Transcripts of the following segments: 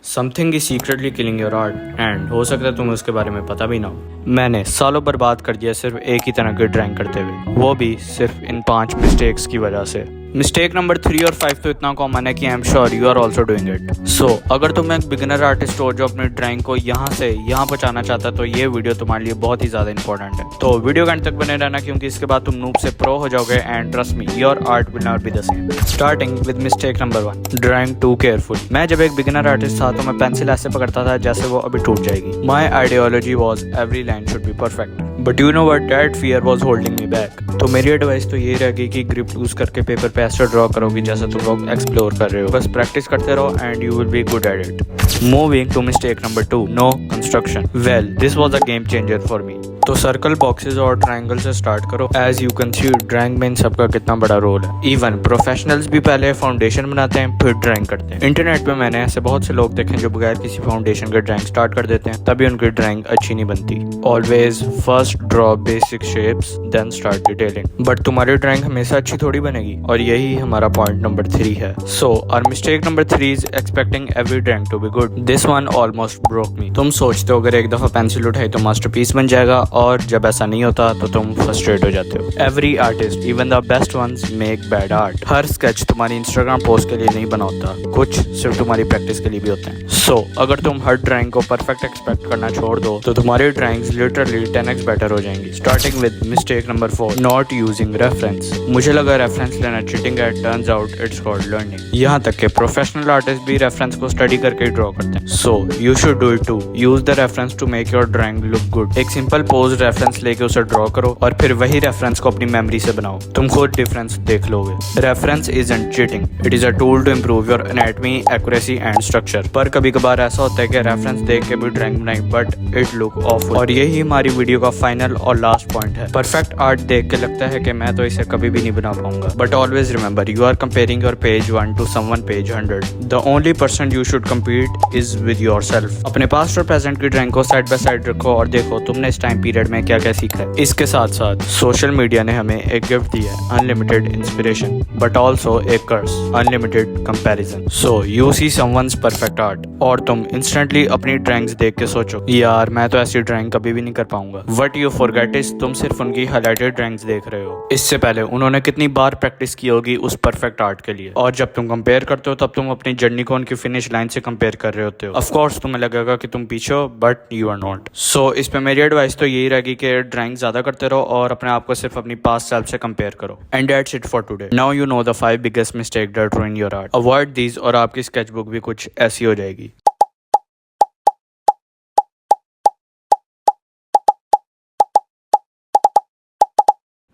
Something is secretly killing your art and हो सकता है तुम्हें उसके बारे में पता भी ना हो। मैंने सालों बर्बाद कर दिया सिर्फ एक ही तरह की ड्राइंग करते हुए, वो भी सिर्फ इन 5 मिस्टेक्स की वजह से। मिस्टेक नंबर 3 और 5 तो इतना कॉमन है कि I am sure you are also doing it. So अगर तुम एक बिगिनर आर्टिस्ट हो जो अपनी ड्राइंग को यहाँ से यहाँ पहुँचाना चाहता है तो ये वीडियो तुम्हारे लिए बहुत ही ज्यादा इंपॉर्टेंट है। तो वीडियो के अंत तक बने रहना, क्योंकि इसके बाद तुम नूब से प्रो हो जाओगे and trust me, your art will not be the same. Starting with mistake number 1, drawing too careful. मैं जब एक बिगिनर आर्टिस्ट था तो मैं पेंसिल ऐसे पकड़ता था जैसे वो अभी टूट जाएगी। My ideology was every line should be perfect, but you know what, that fear was holding me back. तो मेरी एडवाइस तो ये रहेगी कि ग्रिप लूज करके पेपर पे ऐसे ड्रॉ करोगे जैसे तुम लोग एक्सप्लोर कर रहे हो। बस प्रैक्टिस करते रहो and you will be good at it. Moving to mistake number 2, no construction. Well this was a game changer for me. तो सर्कल, बॉक्सेस और ट्रायंगल से स्टार्ट करो। As you can see drawing में इन सबका कितना बड़ा रोल है। इवन प्रोफेशनल्स भी पहले फाउंडेशन बनाते हैं फिर ड्राइंग करते हैं। इंटरनेट पे मैंने ऐसे बहुत से लोग देखे जो बगैर किसी फाउंडेशन के ड्राइंग स्टार्ट कर देते हैं, तभी उनकी ड्राइंग अच्छी नहीं बनती। Always first draw basic shapes then start detailing. But तुम्हारी ड्राइंग हमेशा अच्छी थोड़ी बनेगी, और यही हमारा पॉइंट नंबर 3 है। So our mistake number 3 is expecting every drawing to be good. This one almost broke me. तुम सोचते हो अगर एक दफा पेंसिल उठाई तो मास्टरपीस बन जाएगा, और जब ऐसा नहीं होता तो तुम फ्रस्ट्रेट हो जाते हो। Every artist, even the best ones, make bad art. हर स्केच तुम्हारी इंस्टाग्राम पोस्ट के लिए नहीं बना होता, कुछ सिर्फ तुम्हारी प्रैक्टिस के लिए भी होते हैं। सो अगर तुम हर ड्राइंग को परफेक्ट एक्सपेक्ट करना छोड़ दो तो तुम्हारी ड्राइंग्स लिटरली 10x बेटर हो जाएंगी। Starting with mistake number 4, not using reference. मुझे लगा रेफरेंस लेना चीटिंग है, turns out it's called learning. यहाँ तक के प्रोफेशनल आर्टिस्ट भी रेफरेंस को स्टडी करके ड्रॉ करते हैं। So you should do it too. Use the reference to make your drawing look good. एक सिंपल पोज रेफरेंस लेके उसे ड्रॉ करो और फिर वही रेफरेंस को अपनी मेमोरी से बनाओ। तुम खुद डिफरेंस देख लोगे। Reference isn't cheating, it is a tool to improve your anatomy, accuracy and structure. पर कभी कभार ऐसा होता है कि रेफरेंस देख के भी ड्राइंग बनाई बट इट लुक ऑफुल। और यही हमारी वीडियो का फाइनल और लास्ट पॉइंट है। परफेक्ट आर्ट देख के लगता है कि मैं तो इसे कभी भी नहीं बना पाऊंगा, but always remember you are comparing your page 1 to someone page 100। The only person you should compete is with yourself. अपने पास्ट और प्रेजेंट की ड्राइंग को साइड बाय साइड रखो और देखो तुमने इस टाइम पीरियड में क्या क्या सीखा है। इसके साथ साथ सोशल मीडिया ने हमें एक गिफ्ट दिया है, अनलिमिटेड इंस्पिरेशन, बट ऑल्सो एक curse, unlimited comparison. So you see someone's perfect art और तुम इंस्टेंटली अपनी ड्राइंग्स देख के सोचो यार मैं तो ऐसी ड्राइंग कभी भी नहीं कर पाऊंगा। वट यू फॉरगेट इज तुम सिर्फ उनकी हाईलाइटेड ड्राइंग्स देख रहे हो। इससे पहले उन्होंने कितनी बार प्रैक्टिस की होगी उस परफेक्ट आर्ट के लिए। और जब तुम कंपेयर करते हो तब तुम अपनी जर्नी को उनकी फिनिश लाइन से कंपेयर कर रहे होते हो। ऑफ कोर्स तुम्हें लगेगा कि तुम पीछे हो, बट यू आर नॉट। सो इस पे मेरी एडवाइस तो यही रहेगी कि ड्राइंग ज्यादा करते रहो और अपने आप को सिर्फ अपनी पास्ट सेल्फ से कंपेयर करो। And that's it for today. Now you know the 5 biggest mistake that रूइन your art. Avoid these और आपकी स्केचबुक भी कुछ ऐसी हो जाएगी।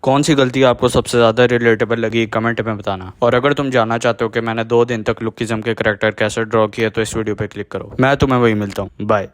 कौन सी गलती आपको सबसे ज्यादा रिलेटेबल लगी कमेंट में बताना। और अगर तुम जानना चाहते हो कि मैंने 2 दिन तक लुकिज्म के करैक्टर कैसे ड्रॉ किए तो इस वीडियो पे क्लिक करो। मैं तुम्हें वही मिलता हूँ। बाय।